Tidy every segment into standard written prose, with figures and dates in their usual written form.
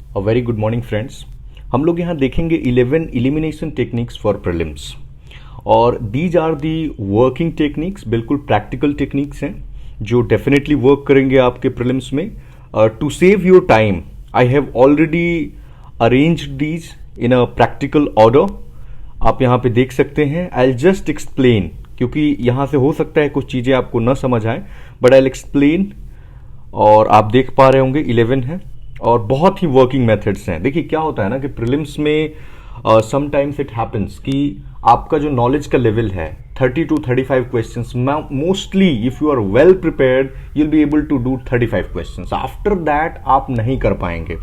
अ very good morning friends. हम लोग यहाँ देखेंगे 11 एलिमिनेशन टेक्निक्स फॉर प्रीलिम्स और these are the working techniques, बिल्कुल प्रैक्टिकल टेक्निक्स हैं जो डेफिनेटली वर्क करेंगे आपके प्रीलिम्स में। To save your time I have already arranged these in a practical order. आप यहाँ पे देख सकते हैं। आई जस्ट एक्सप्लेन, क्योंकि यहाँ से हो सकता है कुछ चीज़ें आपको न समझ आए, बट आई एक्सप्लेन। और आप देख पा रहे होंगे 11 है और बहुत ही वर्किंग मेथड्स हैं। देखिए क्या होता है ना कि प्रीलिम्स में समटाइम्स इट हैपेंस कि आपका जो नॉलेज का लेवल है 30 to 35 questions, mostly if you are well prepared you will be able to do 35 questions. After that आप नहीं कर पाएंगे।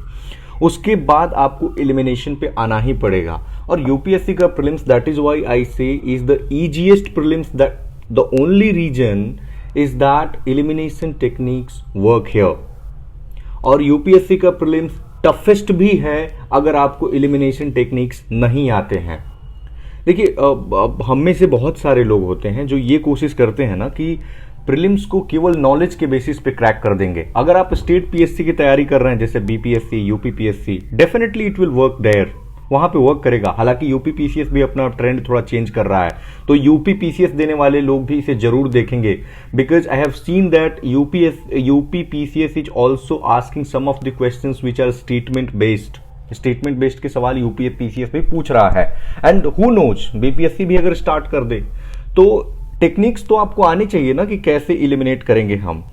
उसके बाद आपको एलिमिनेशन पे आना ही पड़ेगा। और यूपीएससी का prelims, that is why I say is the easiest prelims, that the only reason is that elimination techniques work here. और यूपीएससी का प्रीलिम्स टफेस्ट भी है अगर आपको एलिमिनेशन टेक्निक्स नहीं आते हैं। देखिए हम में से बहुत सारे लोग होते हैं जो ये कोशिश करते हैं ना कि प्रीलिम्स को केवल नॉलेज के बेसिस पे क्रैक कर देंगे। अगर आप स्टेट पीएससी की तैयारी कर रहे हैं जैसे BPSC, UPPSC, definitely it will work there, वहां पे वर्क करेगा। हालांकि यूपीपीसीएस भी अपना ट्रेंड थोड़ा चेंज कर रहा है, तो यूपीपीसीएस देने वाले लोग भी इसे जरूर देखेंगे, because I have seen that UPPCS is also asking some of the questions which are statement based के सवाल यूपीपीसीएस भी पूछ रहा है। एंड हु नोज, बीपीएससी भी अगर स्टार्ट कर दे तो टेक्निक्स तो आपको आनी चाहिए ना कि कैसे एलिमिनेट करेंगे हम।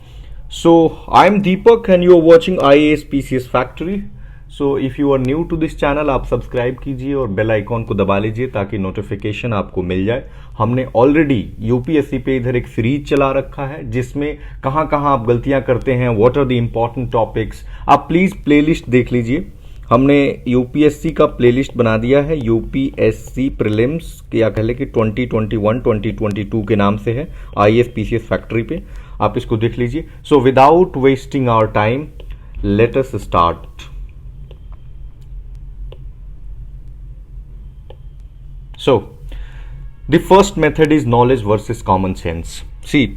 So I am Deepak and you are watching IAS PCS factory. So if you are new to this channel, आप सब्सक्राइब कीजिए और बेल आइकॉन को दबा लीजिए ताकि नोटिफिकेशन आपको मिल जाए। हमने ऑलरेडी यूपीएससी पे इधर एक सीरीज चला रखा है जिसमें कहां कहां आप गलतियां करते हैं, what are the important topics. आप प्लीज प्लेलिस्ट देख लीजिए। हमने यूपीएससी का प्लेलिस्ट बना दिया है, यूपीएससी प्रीलिम्स या कह लें कि 2021 2022 के नाम से है, आईएएस पीसीएस फैक्ट्री पे आप इसको देख लीजिए। So without wasting our time let us start. So, the first method is knowledge versus common sense. See,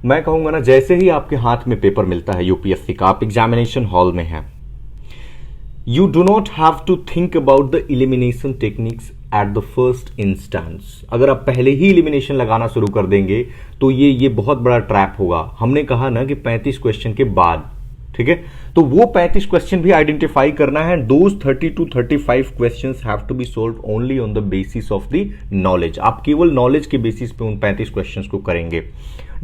मैं कहूंगा ना, जैसे ही आपके हाथ में पेपर मिलता है यूपीएससी का, आप एग्जामिनेशन हॉल में हैं, you do not have to think about the elimination techniques at the first instance. अगर आप पहले ही एलिमिनेशन लगाना शुरू कर देंगे तो ये बहुत बड़ा ट्रैप होगा। हमने कहा ना कि 35 क्वेश्चन के बाद, ठीक है, तो वो 35 क्वेश्चन भी आइडेंटिफाई करना है। Those 30 to 35 questions have to be solved only on the basis of the knowledge. आप केवल नॉलेज के बेसिस पे उन 35 क्वेश्चंस को करेंगे।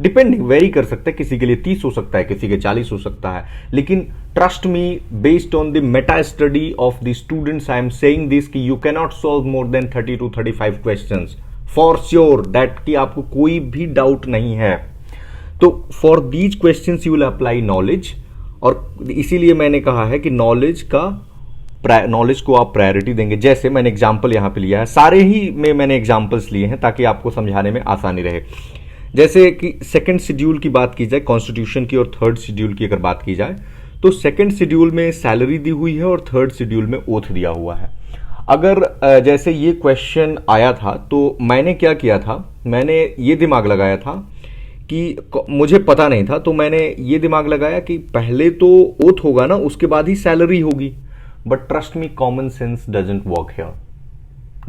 डिपेंडिंग, वेरी कर सकता है, किसी के लिए 30 हो सकता है, किसी के 40 हो सकता है, लेकिन trust me, based on the meta study of the students I am saying this कि you cannot solve more than 30 to 35 questions for sure, that कि आपको कोई भी डाउट नहीं है। तो for these questions you will apply knowledge, और इसीलिए मैंने कहा है कि नॉलेज को आप प्रायोरिटी देंगे। जैसे मैंने एग्जाम्पल यहां पे लिया है, सारे ही में मैंने एग्जाम्पल्स लिए हैं ताकि आपको समझाने में आसानी रहे। जैसे कि सेकंड शेड्यूल की बात की जाए, कॉन्स्टिट्यूशन की, और थर्ड शेड्यूल की अगर बात की जाए तो सेकंड शेड्यूल में सैलरी दी हुई है और थर्ड शेड्यूल में ओथ दिया हुआ है। अगर जैसे ये क्वेश्चन आया था तो मैंने क्या किया था, मैंने ये दिमाग लगाया था कि मुझे पता नहीं था, तो मैंने ये दिमाग लगाया कि पहले तो ओथ होगा ना, उसके बाद ही सैलरी होगी। But trust me, common sense doesn't work here,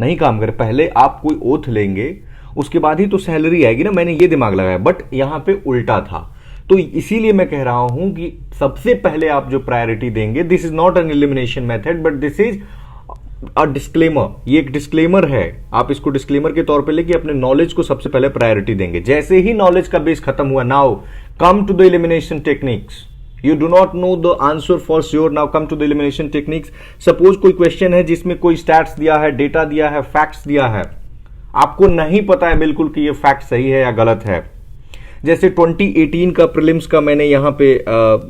नहीं काम करे। पहले आप कोई ओथ लेंगे, उसके बाद ही तो सैलरी आएगी ना, मैंने ये दिमाग लगाया, बट यहां पे उल्टा था। तो इसीलिए मैं कह रहा हूं कि सबसे पहले आप जो प्रायोरिटी देंगे, this is not an elimination method but this is a disclaimer. ये एक डिस्क्लेमर है, आप इसको डिस्क्लेमर के तौर पे लेके अपने नॉलेज को सबसे पहले प्रायोरिटी देंगे। जैसे ही नॉलेज का बेस खत्म हुआ, now come to the elimination techniques. You do not know the answer for sure, now come to the elimination techniques. Suppose कोई क्वेश्चन है जिसमें कोई स्टैट्स दिया है, डेटा दिया है, फैक्ट्स दिया है, आपको नहीं पता है बिल्कुल कि ये फैक्ट सही है या गलत है। जैसे 2018 का प्रीलिम्स का मैंने यहाँ पे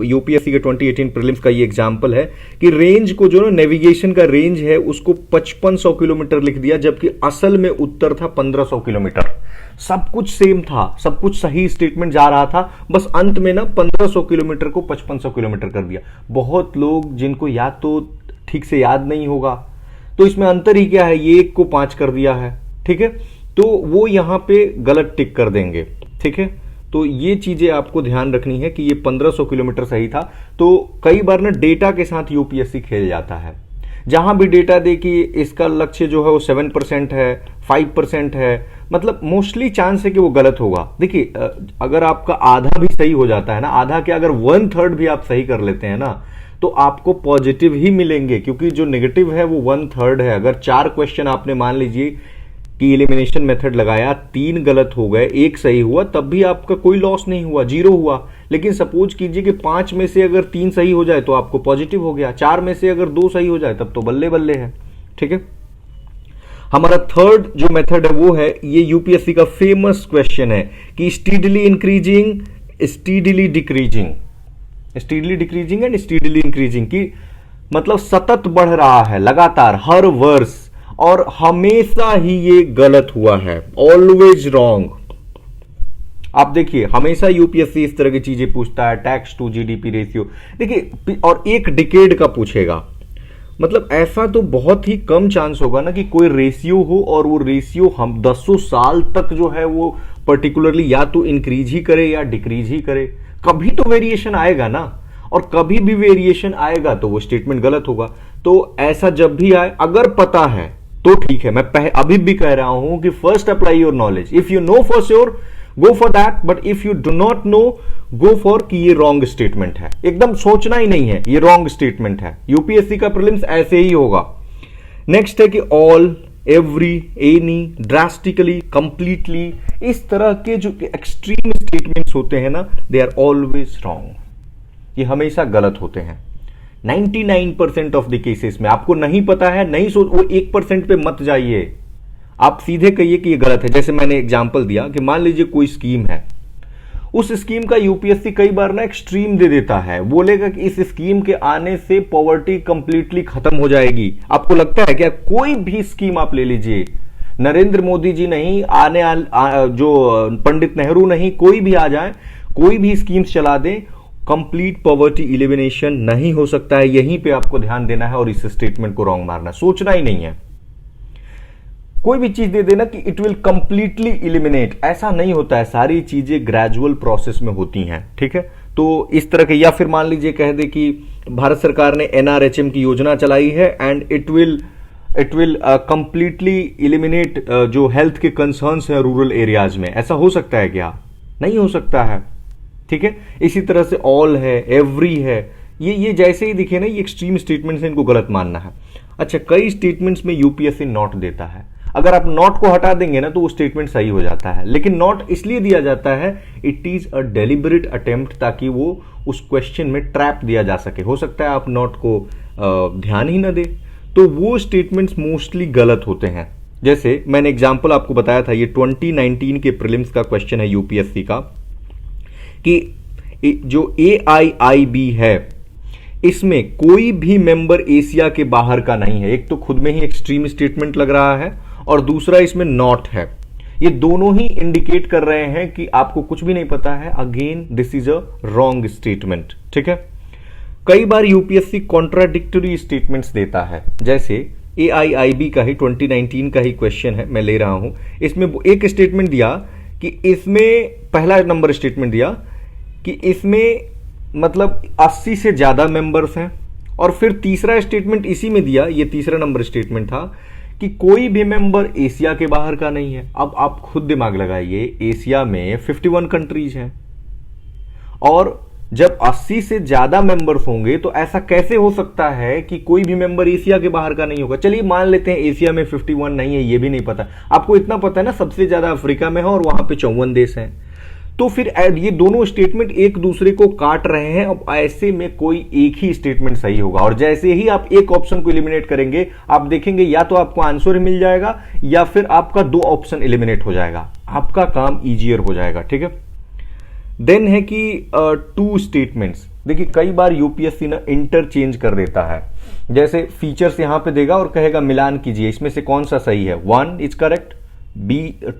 यूपीएससी के 2018 प्रीलिम्स का ये एग्जांपल है कि रेंज को, जो ना नेविगेशन का रेंज है, उसको 5500 किलोमीटर लिख दिया, जबकि असल में उत्तर था 1500 किलोमीटर। सब कुछ सेम था, सब कुछ सही स्टेटमेंट जा रहा था, बस अंत में ना 1500 किलोमीटर को 5500 किलोमीटर कर दिया। बहुत लोग जिनको याद तो ठीक से याद नहीं होगा, तो इसमें अंतर ही क्या है, ये 1 को 5 कर दिया है, ठीक है, तो वो यहां पे गलत टिक कर देंगे, ठीक है। तो ये चीजें आपको ध्यान रखनी है कि ये 1500 किलोमीटर सही था। तो कई बार ना डेटा के साथ यूपीएससी खेल जाता है, जहां भी डेटा दे कि इसका लक्ष्य जो है वो 7% है, 5% है, मतलब मोस्टली चांस है कि वो गलत होगा। देखिए अगर आपका आधा भी सही हो जाता है ना, आधा क्या अगर 1/3 भी आप सही कर लेते हैं ना, तो आपको पॉजिटिव ही मिलेंगे, क्योंकि जो नेगेटिव है वो 1/3 है। अगर 4 क्वेश्चन आपने मान लीजिए कि एलिमिनेशन मेथड लगाया, 3 गलत हो गए, 1 सही हुआ, तब भी आपका कोई लॉस नहीं हुआ, 0 हुआ। लेकिन सपोज कीजिए कि 5 में से अगर 3 सही हो जाए तो आपको पॉजिटिव हो गया, 4 में से अगर 2 सही हो जाए तब तो बल्ले बल्ले है। ठीक है, हमारा थर्ड जो मेथड है वो है, ये यूपीएससी का फेमस क्वेश्चन है कि steadily increasing, steadily decreasing, steadily decreasing and steadily increasing, की मतलब सतत बढ़ रहा है लगातार हर वर्ष, और हमेशा ही ये गलत हुआ है, ऑलवेज रॉन्ग। आप देखिए हमेशा यूपीएससी इस तरह की चीजें पूछता है, टैक्स टू जीडीपी रेशियो, देखिए, और एक डिकेड का पूछेगा, मतलब ऐसा तो बहुत ही कम चांस होगा ना कि कोई रेशियो हो और वो रेशियो हम 10 साल तक जो है वो पर्टिकुलरली या तो इंक्रीज ही करे या डिक्रीज ही करे। कभी तो वेरिएशन आएगा ना, और कभी भी वेरिएशन आएगा तो वो स्टेटमेंट गलत होगा। तो ऐसा जब भी आए, अगर पता है तो ठीक है, मैं अभी भी कह रहा हूं कि first apply your knowledge, if you know for sure go for that, but if you do not no go for कि ये रॉन्ग स्टेटमेंट है, एकदम सोचना ही नहीं है ये रॉन्ग स्टेटमेंट है। यूपीएससी का प्रीलिम्स ऐसे ही होगा। नेक्स्ट है कि all, every, any, drastically, completely, इस तरह के जो एक्सट्रीम स्टेटमेंट्स होते हैं ना, दे आर ऑलवेज रॉन्ग, ये हमेशा गलत होते हैं। 99% ऑफ द केसेस में आपको नहीं पता है, नहीं सोच, वो 1% पे मत जाइए, आप सीधे कहिए कि ये गलत है। जैसे मैंने एग्जांपल दिया कि मान लीजिए कोई स्कीम है, उस स्कीम का यूपीएससी कई बार ना एक्सट्रीम दे देता है, बोलेगा कि इस स्कीम के आने से पॉवर्टी कंप्लीटली खत्म हो जाएगी। आपको लगता है क्या? कोई भी स्कीम आप ले लीजिए, नरेंद्र मोदी जी नहीं, जो पंडित नेहरू नहीं, कोई भी आ जाए, कोई भी स्कीम्स चला दे, कंप्लीट पॉवर्टी इलिमिनेशन नहीं हो सकता है। यहीं पे आपको ध्यान देना है और इस स्टेटमेंट को रॉन्ग मारना, सोचना ही नहीं है। कोई भी चीज दे देना कि इट विल कंप्लीटली इलिमिनेट, ऐसा नहीं होता है, सारी चीजें ग्रेजुअल प्रोसेस में होती हैं। ठीक है, तो इस तरह के, या फिर मान लीजिए कह दे कि भारत सरकार ने एनआरएचएम की योजना चलाई है and it will completely eliminate जो हेल्थ के कंसर्न्स हैं रूरल एरियाज में, ऐसा हो सकता है क्या? नहीं हो सकता है। ठीक है, इसी तरह से ऑल है, एवरी है, ये जैसे ही दिखे ना, ये एक्सट्रीम स्टेटमेंट्स हैं, इनको गलत मानना है। अच्छा, कई स्टेटमेंट्स में यूपीएससी नॉट देता है, अगर आप नॉट को हटा देंगे ना तो वो स्टेटमेंट सही हो जाता है। लेकिन नॉट इसलिए दिया जाता है, it is a deliberate attempt, ताकि वो उस क्वेश्चन में ट्रैप दिया जा सके। हो सकता है आप नॉट को ध्यान ही ना दे, तो वो स्टेटमेंट्स मोस्टली गलत होते हैं। जैसे मैंने एग्जाम्पल आपको बताया था, ये 2019 के प्रीलिम्स का क्वेश्चन है यूपीएससी का, कि जो AIIB है इसमें कोई भी मेंबर एशिया के बाहर का नहीं है। एक तो खुद में ही एक्सट्रीम स्टेटमेंट लग रहा है, और दूसरा इसमें नॉट है। ये दोनों ही इंडिकेट कर रहे हैं कि आपको कुछ भी नहीं पता है। Again this is a wrong statement. ठीक है, कई बार यूपीएससी कॉन्ट्राडिक्टरी स्टेटमेंट्स देता है, जैसे AIIB का ही 2019 का ही क्वेश्चन है, मैं ले रहा हूं। इसमें एक स्टेटमेंट दिया कि इसमें, पहला नंबर स्टेटमेंट दिया कि इसमें मतलब 80 से ज्यादा मेंबर्स हैं, और फिर तीसरा स्टेटमेंट इसी में दिया, ये तीसरा नंबर स्टेटमेंट था कि कोई भी मेंबर एशिया के बाहर का नहीं है। अब आप खुद दिमाग लगाइए, एशिया में 51 कंट्रीज हैं, और जब 80 से ज्यादा मेंबर्स होंगे तो ऐसा कैसे हो सकता है कि कोई भी मेंबर एशिया के बाहर का नहीं होगा? चलिए मान लेते हैं एशिया में 51 नहीं है, ये भी नहीं पता, आपको इतना पता है ना सबसे ज्यादा अफ्रीका में है और वहां पे 54 देश हैं। तो फिर ये दोनों स्टेटमेंट एक दूसरे को काट रहे हैं। अब ऐसे में कोई एक ही स्टेटमेंट सही होगा, और जैसे ही आप एक ऑप्शन को एलिमिनेट करेंगे, आप देखेंगे या तो आपको आंसर मिल जाएगा या फिर आपका 2 ऑप्शन एलिमिनेट हो जाएगा, आपका काम इजियर हो जाएगा। ठीक है, देन है कि 2 स्टेटमेंट्स। देखिए कई बार यूपीएससी ना इंटरचेंज कर देता है, जैसे फीचर्स यहां पे देगा और कहेगा मिलान कीजिए, इसमें से कौन सा सही है। 1 is correct,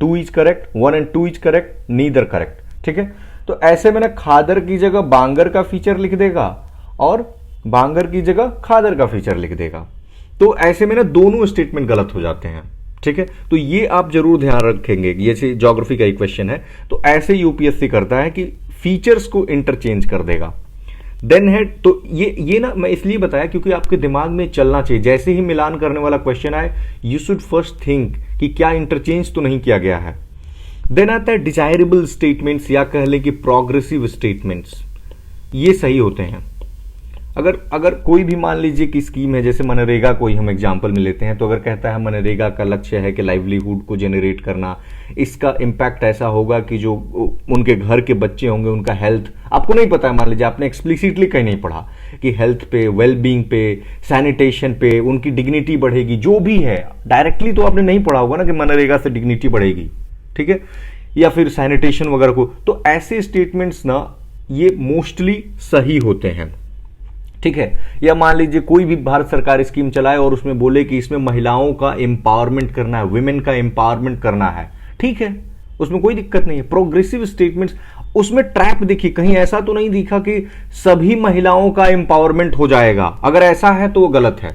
2 is correct, 1 and 2 is correct, neither correct. ठीक है, तो ऐसे में ना खादर की जगह बांगर का फीचर लिख देगा और बांगर की जगह खादर का फीचर लिख देगा, तो ऐसे में ना दोनों स्टेटमेंट गलत हो जाते हैं। ठीक है, तो ये आप जरूर ध्यान रखेंगे। ये ज्योग्राफी का एक क्वेश्चन है, तो ऐसे यूपीएससी करता है कि फीचर्स को इंटरचेंज कर देगा। देन है, तो ये ना मैं इसलिए बताया क्योंकि आपके दिमाग में चलना चाहिए, जैसे ही मिलान करने वाला क्वेश्चन आए यू शुड फर्स्ट थिंक कि क्या इंटरचेंज तो नहीं किया गया है। देन आता है डिजायरेबल स्टेटमेंट्स या कह लें कि प्रोग्रेसिव स्टेटमेंट्स, ये सही होते हैं। अगर कोई भी मान लीजिए कि स्कीम है, जैसे मनरेगा को ही हम एग्जांपल में लेते हैं, तो अगर कहता है मनरेगा का लक्ष्य है कि लाइवलीहुड को जनरेट करना, इसका इम्पैक्ट ऐसा होगा कि जो उनके घर के बच्चे होंगे उनका हेल्थ, आपको नहीं पता है, मान लीजिए आपने एक्सप्लिसिटली कहीं नहीं पढ़ा कि हेल्थ पे, वेलबींग पे, सैनिटेशन पे उनकी डिग्निटी बढ़ेगी, जो भी है डायरेक्टली तो आपने नहीं पढ़ा होगा ना कि मनरेगा से डिग्निटी बढ़ेगी, ठीक है, या फिर सैनिटेशन वगैरह को, तो ऐसे स्टेटमेंट्स ना ये मोस्टली सही होते हैं, ठीक है। या मान लीजिए कोई भी भारत सरकार स्कीम चलाए और उसमें बोले कि इसमें महिलाओं का एम्पावरमेंट करना है, वुमेन का एम्पावरमेंट करना है, ठीक है, उसमें कोई दिक्कत नहीं है। प्रोग्रेसिव स्टेटमेंट्स, उसमें ट्रैप देखिए, कहीं ऐसा तो नहीं दिखा कि सभी महिलाओं का एम्पावरमेंट हो जाएगा, अगर ऐसा है तो वो गलत है।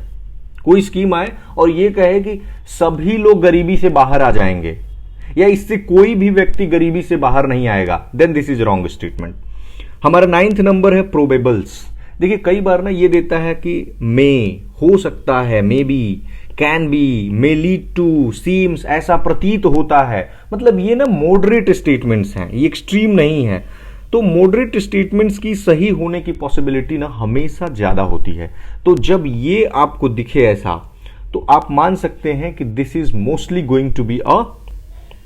कोई स्कीम आए और ये कहे कि सभी लोग गरीबी से बाहर आ जाएंगे या इससे कोई भी व्यक्ति गरीबी से बाहर नहीं आएगा, then this is wrong statement. हमारा 9th नंबर है प्रोबेबल्स। देखिए कई बार ना ये देता है कि मे, हो सकता है, may be, can be, may lead to, seems, ऐसा प्रतीत होता है, मतलब ये ना मॉडरेट स्टेटमेंट्स हैं, ये एक्सट्रीम नहीं है। तो मॉडरेट स्टेटमेंट्स की सही होने की पॉसिबिलिटी ना हमेशा ज्यादा होती है। तो जब ये आपको दिखे ऐसा, तो आप मान सकते हैं कि this is mostly going to be a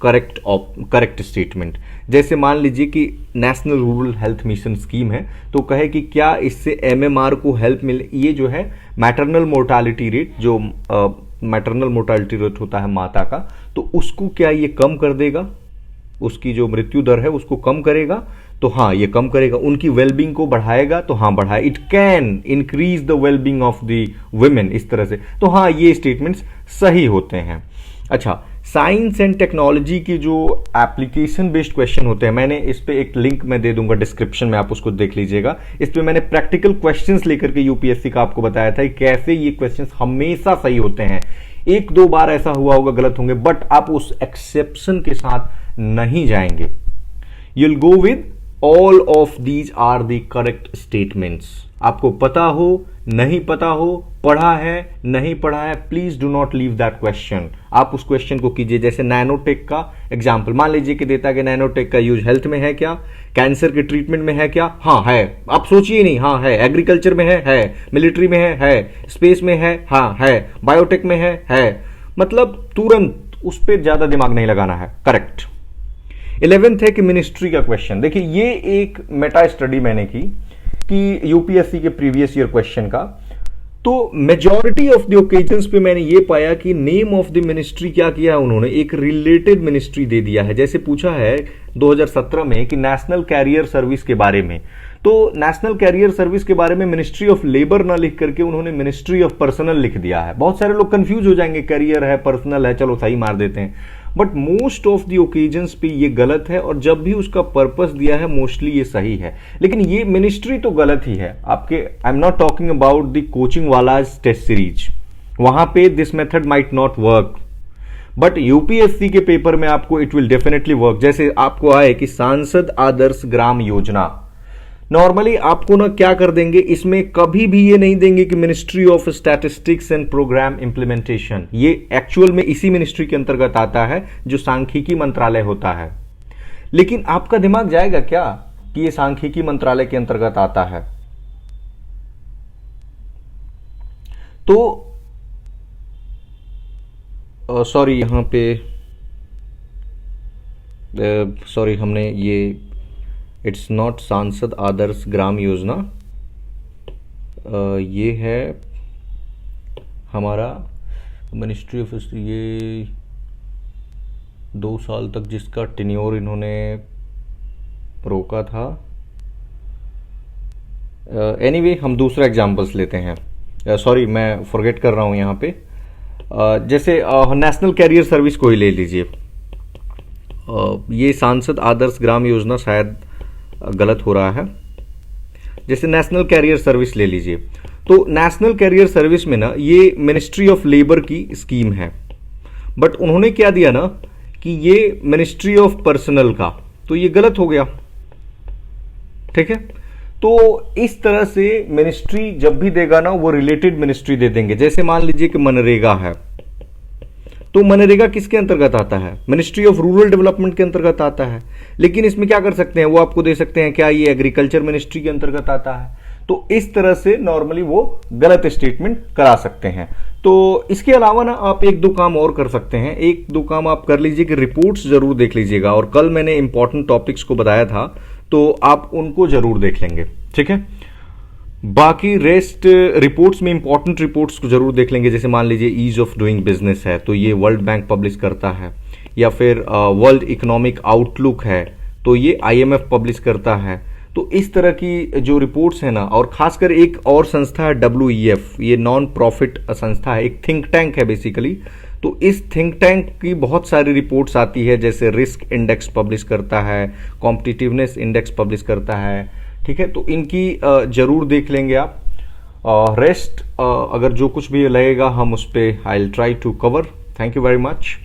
correct statement. जैसे मान लीजिए कि national rural health mission scheme है, तो कहे कि क्या इससे एमएमआर को हेल्प मिले, ये जो है मैटरनल मोर्टालिटी रेट, जो मैटरनल मोर्टालिटी रेट होता है माता का, तो उसको क्या ये कम कर देगा, उसकी जो मृत्यु दर है उसको कम करेगा, तो हाँ ये कम करेगा। उनकी वेलबींग को बढ़ाएगा, तो हाँ बढ़ाए, it can increase the wellbeing of the women, इस तरह से, तो हाँ ये स्टेटमेंट्स सही होते हैं। अच्छा, साइंस एंड टेक्नोलॉजी की जो एप्लीकेशन बेस्ड क्वेश्चन होते हैं, मैंने इस पे एक लिंक मैं दे दूंगा डिस्क्रिप्शन में, आप उसको देख लीजिएगा। इस पे मैंने प्रैक्टिकल क्वेश्चंस लेकर के यूपीएससी का आपको बताया था कि कैसे ये क्वेश्चंस हमेशा सही होते हैं। एक दो बार ऐसा हुआ होगा गलत होंगे, बट आप उस एक्सेप्शन के साथ नहीं जाएंगे। You'll go with all of these are the correct statements. आपको पता हो, नहीं पता हो, पढ़ा है, नहीं पढ़ा है, please do not leave that question. आप उस क्वेश्चन को कीजिए। जैसे नैनोटेक का एग्जांपल मान लीजिए कि देता है कि नैनोटेक का यूज हेल्थ में है क्या, कैंसर के ट्रीटमेंट में है क्या, हाँ है, आप सोचिए नहीं, हाँ है, एग्रीकल्चर में है, मिलिट्री में है, स्पेस में है, हाँ है, बायोटेक में है, मतलब तुरंत उस पर ज्यादा दिमाग नहीं लगाना है, करेक्ट। 11th है कि मिनिस्ट्री का क्वेश्चन। देखिए ये एक मेटा स्टडी मैंने की कि यूपीएससी के प्रीवियस ईयर क्वेश्चन का, तो मेजॉरिटी ऑफ द ओकेजन्स पे मैंने ये पाया कि नेम ऑफ द मिनिस्ट्री क्या किया है उन्होंने, एक रिलेटेड मिनिस्ट्री दे दिया है। जैसे पूछा है 2017 में कि नेशनल कैरियर सर्विस के बारे में, तो नेशनल कैरियर सर्विस के बारे में मिनिस्ट्री ऑफ लेबर ना लिख करके उन्होंने मिनिस्ट्री ऑफ पर्सनल लिख दिया है। बहुत सारे लोग कंफ्यूज हो जाएंगे, कैरियर है, पर्सनल है, चलो सही मार देते हैं, but most of the occasions पे ये गलत है, और जब भी उसका पर्पस दिया है मोस्टली ये सही है। लेकिन ये मिनिस्ट्री तो गलत ही है आपके। I am not talking about the coaching वाला टेस्ट सीरीज, वहां पे this method might not work, but UPSC के पेपर में आपको इट विल डेफिनेटली वर्क। जैसे आपको आए कि सांसद आदर्श ग्राम योजना, नॉर्मली आपको ना क्या कर देंगे, इसमें कभी भी ये नहीं देंगे कि ministry of statistics and programme implementation, ये एक्चुअल में इसी मिनिस्ट्री के अंतर्गत आता है जो सांख्यिकी मंत्रालय होता है। लेकिन आपका दिमाग जाएगा क्या कि ये सांख्यिकी मंत्रालय के अंतर्गत आता है? तो सॉरी यहां पे सॉरी हमने ये इट्स नॉट सांसद आदर्श ग्राम योजना, ये है हमारा मिनिस्ट्री ऑफ, ये 2 साल तक जिसका टेन्योर इन्होंने रोका था। एनीवे हम दूसरा एग्जांपल्स लेते हैं। सॉरी मैं फॉरगेट कर रहा हूं यहाँ पे। जैसे नेशनल कैरियर सर्विस को ही ले लीजिए, ये सांसद आदर्श ग्राम योजना शायद गलत हो रहा है। जैसे नेशनल कैरियर सर्विस ले लीजिए, तो नेशनल कैरियर सर्विस में ना ये मिनिस्ट्री ऑफ लेबर की स्कीम है, बट उन्होंने क्या दिया ना कि ये मिनिस्ट्री ऑफ पर्सनल का, तो ये गलत हो गया। ठीक है, तो इस तरह से मिनिस्ट्री जब भी देगा ना वो रिलेटेड मिनिस्ट्री दे देंगे। जैसे मान लीजिए कि मनरेगा है, तो मनरेगा किसके अंतर्गत आता है? मिनिस्ट्री ऑफ रूरल डेवलपमेंट के अंतर्गत आता है। लेकिन इसमें क्या कर सकते हैं, वो आपको दे सकते हैं क्या ये एग्रीकल्चर मिनिस्ट्री के अंतर्गत आता है। तो इस तरह से नॉर्मली वो गलत स्टेटमेंट करा सकते हैं। तो इसके अलावा ना आप एक दो काम और कर सकते हैं। एक दो काम आप कर लीजिए कि रिपोर्ट्स जरूर देख लीजिएगा, और कल मैंने इंपॉर्टेंट टॉपिक्स को बताया था तो आप उनको जरूर देख लेंगे। ठीक है, बाकी रेस्ट रिपोर्ट्स में इंपॉर्टेंट रिपोर्ट्स को जरूर देख लेंगे। जैसे मान लीजिए ईज ऑफ डूइंग बिजनेस है, तो ये वर्ल्ड बैंक पब्लिश करता है, या फिर वर्ल्ड इकोनॉमिक आउटलुक है तो ये आईएमएफ पब्लिश करता है। तो इस तरह की जो रिपोर्ट्स है ना, और खासकर एक और संस्था है WEF, ये नॉन प्रॉफिट संस्था है, एक थिंक टैंक है बेसिकली। तो इस थिंक टैंक की बहुत सारी रिपोर्ट्स आती है, जैसे रिस्क इंडेक्स पब्लिश करता है, कॉम्पिटिटिवनेस इंडेक्स पब्लिश करता है। ठीक है, तो इनकी जरूर देख लेंगे आप। रेस्ट अगर जो कुछ भी लगेगा हम उस पर I will try to cover. Thank you very much.